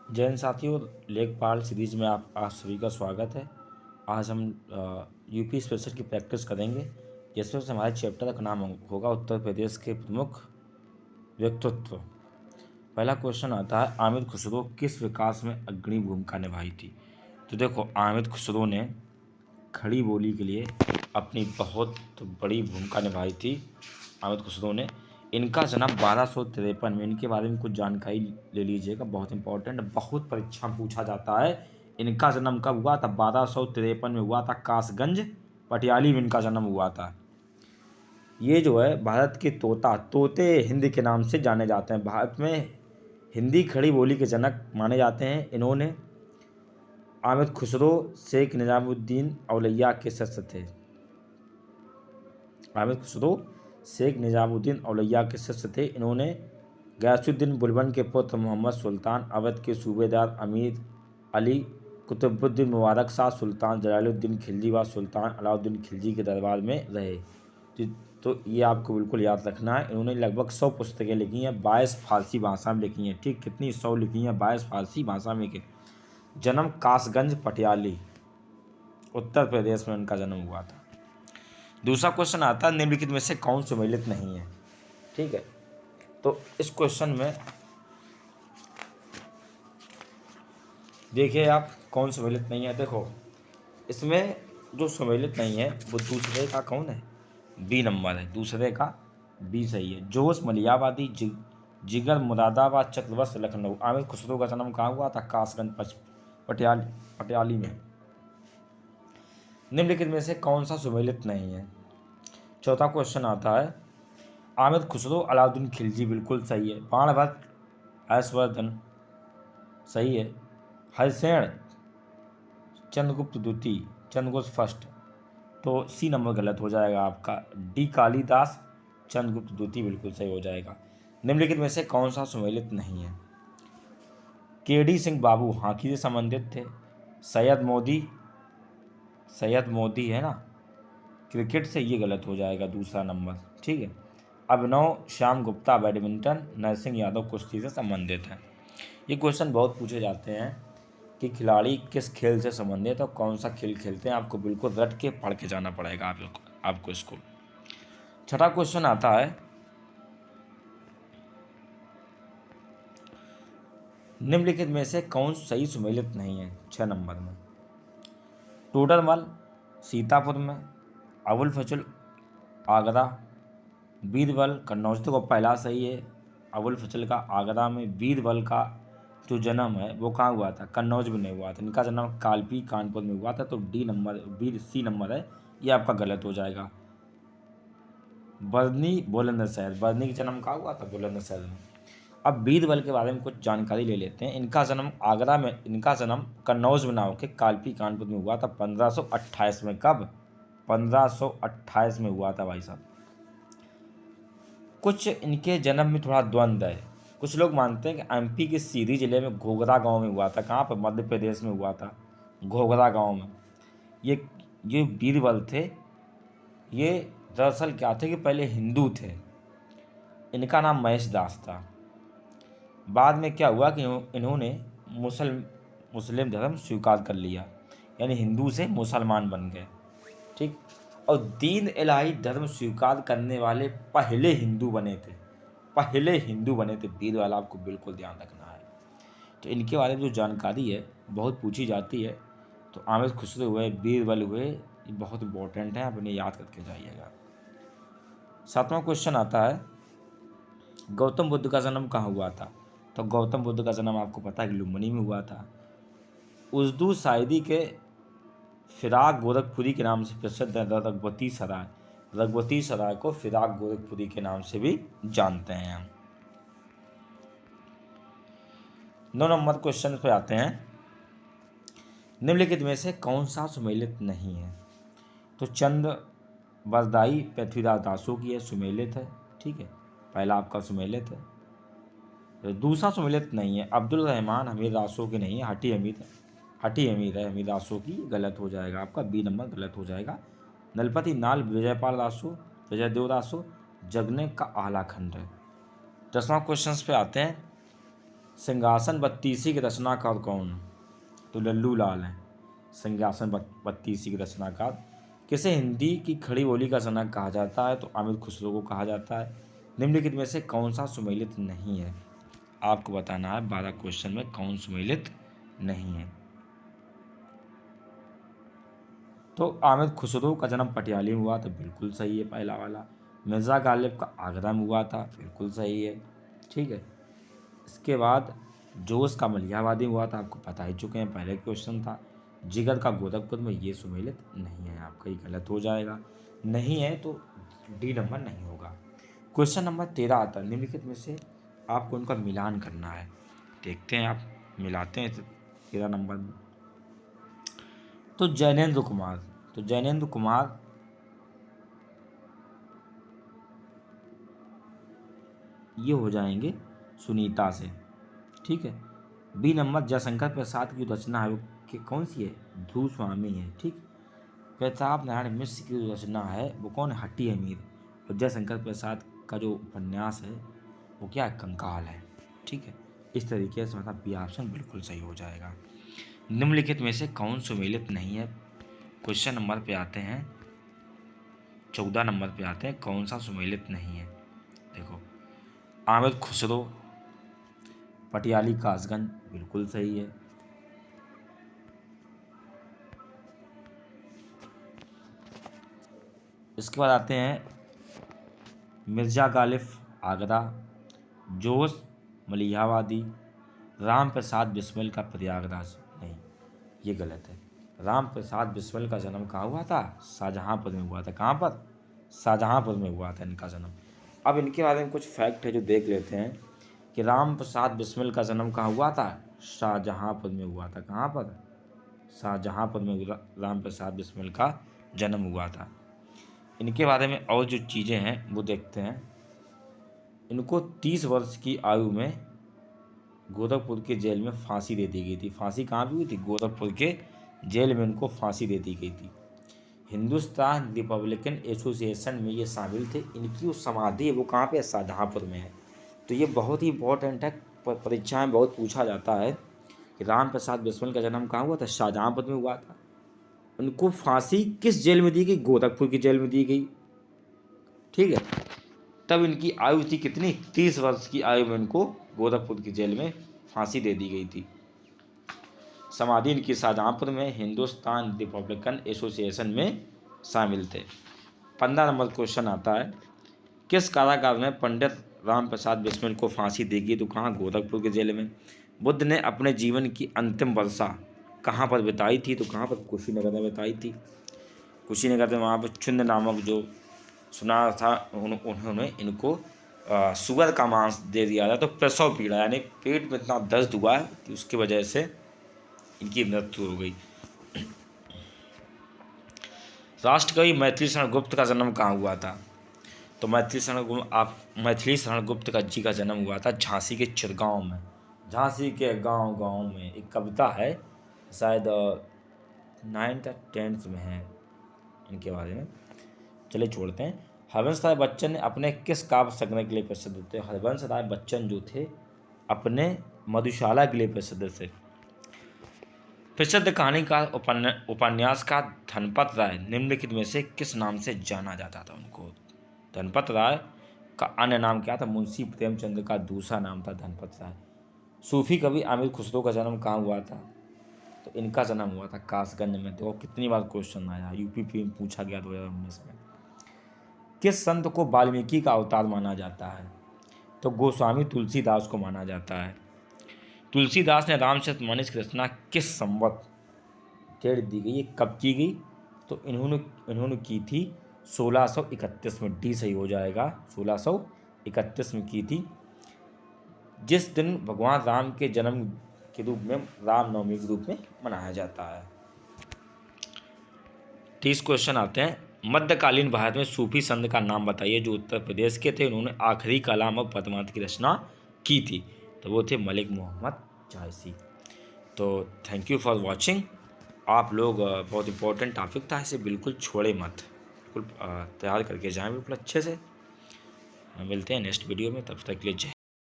जय हिंद साथियों, लेखपाल सीरीज में आप सभी का स्वागत है। आज हम यूपी स्पेशल की प्रैक्टिस करेंगे, जिसमें से हमारे चैप्टर का नाम होगा उत्तर प्रदेश के प्रमुख व्यक्तित्व। पहला क्वेश्चन आता है, आमिर खुसरो किस विकास में अग्रणी भूमिका निभाई थी। तो देखो, आमिर खुसरो ने खड़ी बोली के लिए अपनी बहुत बड़ी भूमिका निभाई थी। आमिर खुसरो ने, इनका जन्म 1253 में, इनके बारे में कुछ जानकारी ले लीजिएगा, बहुत इंपॉर्टेंट, बहुत परीक्षा में पूछा जाता है। इनका जन्म कब हुआ था? 1253 में हुआ था। कासगंज पटियाली में इनका जन्म हुआ था। ये जो है भारत के तोते हिंद के नाम से जाने जाते हैं। भारत में हिंदी खड़ी बोली के जनक माने जाते हैं। इन्होंने आमिर खुसरो शेख निजामुद्दीन औलैया के शिष्य थे। आमिर खुसरो शेख निजामुद्दीन औलैया के शिष्य थे। इन्होंने गयासुद्दीन बुलबुल के पुत्र मोहम्मद सुल्तान, अवध के सूबेदार अमीर अली, कुतुबुद्दीन मुबारक शाह, सुल्तान जलालुद्दीन खिलजी व सुल्तान अलाउद्दीन खिलजी के दरबार में रहे। तो ये आपको बिल्कुल याद रखना है। इन्होंने लगभग 100 पुस्तकें लिखी हैं, 22 फारसी भाषा में लिखी हैं। ठीक, कितनी? 100 लिखी हैं, 22 फारसी भाषा में के। जन्म कासगंज पटियाली, उत्तर प्रदेश में इनका जन्म हुआ था। दूसरा क्वेश्चन आता है, निम्नलिखित में से कौन सम्मिलित नहीं है। ठीक है, तो इस क्वेश्चन में देखिए आप, कौन सम्मिलित नहीं है। देखो, इसमें जो सम्मिलित नहीं है वो दूसरे का कौन है? बी नंबर है। दूसरे का बी सही है। जोश मलियाबादी, जिगर मुरादाबाद, चक्रवर्ती लखनऊ। आमिर खुसरो का जन्म कहाँ हुआ था? कासगंज पटियाली में। निम्नलिखित में से कौन सा सम्मिलित नहीं है? चौथा क्वेश्चन आता है, आमिर खुसरो अलाउद्दीन खिलजी, बिल्कुल सही है। बाणभट्ट ऐशवर्धन सही है। हरिसेन चंद्रगुप्त द्वितीय, चंद्रगुप्त फर्स्ट, तो सी नंबर गलत हो जाएगा आपका। डी कालिदास चंद्रगुप्त द्वितीय बिल्कुल सही हो जाएगा। निम्नलिखित में से कौन सा सम्मिलित नहीं है? केडी सिंह बाबू हॉकी से संबंधित थे। सैयद मोदी है ना, क्रिकेट से, ये गलत हो जाएगा दूसरा नंबर। ठीक है। अभिनव श्याम गुप्ता बैडमिंटन, नरसिंह यादव कुश्ती से संबंधित है। ये क्वेश्चन बहुत पूछे जाते हैं कि खिलाड़ी किस खेल से संबंधित है और कौन सा खेल खेलते हैं। आपको बिल्कुल रट के पढ़ के जाना पड़ेगा आपको इसको। छठा क्वेश्चन आता है, निम्नलिखित में से कौन सही सम्मिलित नहीं है? 6 नंबर में। टोडरमल सीतापुर में, अबुल फजल आगरा, बीरबल कन्नौज। तो पहला सही है, अबुल फजल का आगरा में। बीरबल का जो जन्म है वो कहाँ हुआ था? कन्नौज में नहीं हुआ था। इनका जन्म कालपी कानपुर में हुआ था। तो सी नंबर है, ये आपका गलत हो जाएगा। बर्नी बुलंदशहर, बर्नी का जन्म कहाँ हुआ था? बुलंदशहर में। अब बीरबल के बारे में कुछ जानकारी ले लेते हैं। इनका जन्म आगरा में, इनका जन्म कन्नौज में ना होकर कालपी कानपुर में हुआ था 1528 में। कब? 1528 में हुआ था भाई साहब। कुछ इनके जन्म में थोड़ा द्वंद्व है। कुछ लोग मानते हैं कि एमपी के सीधी जिले में घोघरा गांव में हुआ था। कहाँ पर? मध्य प्रदेश में हुआ था, घोघरा गांव में। ये बीरबल थे, ये दरअसल क्या थे कि पहले हिंदू थे। इनका नाम महेश दास था। बाद में क्या हुआ कि इन्होंने मुस्लिम धर्म स्वीकार कर लिया, यानी हिंदू से मुसलमान बन गए। ठीक, और दीन इलाही धर्म स्वीकार करने वाले पहले हिंदू बने थे। बीरबल, आपको बिल्कुल ध्यान रखना है। तो इनके बारे में जो जानकारी है बहुत पूछी जाती है। तो आमिर खुसरो हुए, बीरबल हुए, ये बहुत इंपॉर्टेंट है, आप इन्हें याद करके जाइएगा। 7वां क्वेश्चन आता है, गौतम बुद्ध का जन्म कहाँ हुआ था? तो गौतम बुद्ध का जन्म आपको पता है कि लुम्बिनी में हुआ था। उर्दू शायरी के फिराक गोरखपुरी के नाम से प्रसिद्ध है रघुवती सराय को फिराक गोरखपुरी के नाम से भी जानते हैं हम। 9 नंबर क्वेश्चन पे आते हैं, निम्नलिखित में से कौन सा सुमेलित नहीं है? तो चंद बरदाई पृथ्वीराज दासों की है, सुमेलित है। ठीक है, पहला आपका सुमेलित है। तो दूसरा सुमेलित नहीं है, अब्दुल रहमान हमीद दासों की नहीं है, हटी हमीद है हमीद दासों की, गलत हो जाएगा आपका, बी नंबर गलत हो जाएगा। नलपति नाल विजयपाल दासो, विजयदेव दासो, जगने का आला खंड है। 10वां क्वेश्चन पे आते हैं, सिंहासन बत्तीसी के रचनाकार कौन? तो लल्लू लाल हैं सिंहासन बत्तीसी के रचनाकार। किसे हिंदी की खड़ी बोली का जनक कहा जाता है? तो अमिर खुसरो को कहा जाता है। निम्नलिखित में से कौन सा सुमेलित नहीं है? आपको बताना है 12 क्वेश्चन में कौन सुमेलित नहीं है। तो आमिर खुसरो का जन्म पटियाली में हुआ, तो बिल्कुल सही है पहला वाला। मिर्ज़ा गालिब का आगरा में हुआ था, बिल्कुल सही है। ठीक है, इसके बाद जोश का मलिहाबादी हुआ था, आपको बता ही चुके हैं, पहले क्वेश्चन था। जिगर का गोरखपुर में, ये सुमेलित नहीं है, आपका ये गलत हो जाएगा। नहीं है तो डी नंबर नहीं होगा। क्वेश्चन नंबर 13 आता है, निम्नलिखित में से आपको उनका मिलान करना है। देखते हैं आप मिलाते हैं 13 नंबर में। तो जैनेंद्र कुमार, तो जैनेंद्र कुमार ये हो जाएंगे सुनीता से। ठीक है। बी नंबर जयशंकर प्रसाद की रचना है वो कि कौन सी है? ध्रुव स्वामी है। ठीक। प्रताप नारायण मिश्र की जो रचना है वो कौन है? हट्टी अमीर। और जयशंकर प्रसाद का जो उपन्यास है वो क्या है? कंकाल है। ठीक है, इस तरीके से मतलब बी ऑप्शन बिल्कुल सही हो जाएगा। निम्नलिखित में से कौन सुमेलित नहीं है? क्वेश्चन नंबर पे आते हैं, 14 नंबर पे आते हैं, कौन सा सुमेलित नहीं है? देखो, आमिर खुसरो पटियाली कासगंज, बिल्कुल सही है। इसके बाद आते हैं मिर्ज़ा गालिब आगरा, जोश मलिहाबादी, राम प्रसाद बिस्मिल का प्रयागराज। नहीं, ये गलत है। राम प्रसाद बिस्मिल का जन्म कहाँ हुआ था? शाहजहाँपुर में हुआ था। कहाँ पर? शाहजहाँपुर में हुआ था इनका जन्म। अब इनके बारे में कुछ फैक्ट है जो देख लेते हैं कि राम प्रसाद बिस्मिल का जन्म कहाँ हुआ था? शाहजहाँपुर में हुआ था। कहाँ पर? शाहजहाँपुर में राम प्रसाद बिस्मिल का जन्म हुआ था। इनके बारे में और जो चीज़ें हैं वो देखते हैं। इनको 30 वर्ष की आयु में गोरखपुर के जेल में फांसी दे दी गई थी। फांसी कहाँ भी हुई थी? गोरखपुर के जेल में इनको फांसी दे दी गई थी। हिंदुस्तान रिपब्लिकन एसोसिएशन में ये शामिल थे। इनकी जो समाधि है वो कहाँ पे है? शाहजहाँपुर में है। तो ये बहुत ही इंपॉर्टेंट है, परीक्षा में बहुत पूछा जाता है कि राम प्रसाद बिस्मिल का जन्म कहाँ हुआ था? शाहजहाँपुर में हुआ था। उनको फांसी किस जेल में दी गई? गोरखपुर की जेल में दी गई। ठीक है, तब इनकी आयु थी कितनी? 30 वर्ष की आयु में इनको गोरखपुर की जेल में फांसी दे दी गई थी। समाधि इनकी शाहजहाँपुर में हिंदुस्तान रिपब्लिकन एसोसिएशन में शामिल थे। 15 नंबर क्वेश्चन आता है, किस कारागार में पंडित राम प्रसाद बिस्मिल को फांसी दी गई? तो कहाँ? गोरखपुर के जेल में। बुद्ध ने अपने जीवन की अंतिम वर्षा कहाँ पर बिताई थी? तो कहाँ पर? कुशीनगर में बिताई थी। कुशीनगर में वहाँ पर चुंद नामक जो सुना था उन्होंने इनको सुअर का मांस दे दिया था। तो प्रसव पीड़ा यानी पेट में इतना दर्द हुआ कि उसकी वजह से इनकी मृत्यु हो गई। राष्ट्रकवि मैथिली शरण गुप्त का जन्म कहाँ हुआ था? तो मैथिली शरण गुप्त का जी का जन्म हुआ था झांसी के चिरगांव में। झांसी के गांव गांव में एक कविता है, शायद 9th या 10th में है इनके बारे में। चलिए छोड़ते हैं। हरिवंश राय बच्चन ने अपने किस काव्य संग्रह के लिए प्रसिद्ध थे? हरिवंश राय बच्चन जो थे अपने मधुशाला के लिए प्रसिद्ध थे। प्रसिद्ध कहानीकार उपन्यासकार धनपत राय निम्नलिखित में से किस नाम से जाना जाता था उनको? धनपत राय का अन्य नाम क्या था? मुंशी प्रेमचंद का दूसरा नाम था धनपत राय। सूफी कवि आमिर खुसरो का जन्म कहाँ हुआ था? तो इनका जन्म हुआ था कासगंज में। देखो कितनी बार क्वेश्चन आया, यूपी में पूछा गया 2019 में। किस संत को वाल्मीकि का अवतार माना जाता है? तो गोस्वामी तुलसीदास को माना जाता है। तुलसीदास ने रामचरितमानस की रचना किस संवत डेट दी गई? ये कब की गई? तो इन्होंने की थी 1631 में। डी सही हो जाएगा, 1631 में की थी, जिस दिन भगवान राम के जन्म के रूप में रामनवमी के रूप में मनाया जाता है। 30 क्वेश्चन आते हैं। मध्यकालीन भारत में सूफी संत का नाम बताइए जो उत्तर प्रदेश के थे, उन्होंने आखिरी कलाम और पद्मावत की रचना की थी। तो वो थे मलिक मोहम्मद जायसी। तो थैंक यू फॉर वॉचिंग। आप लोग बहुत इंपॉर्टेंट टॉपिक था, इसे बिल्कुल छोड़े मत, बिल्कुल तैयार करके जाएं बिल्कुल अच्छे से। मिलते हैं नेक्स्ट वीडियो में, तब तक के लिए जय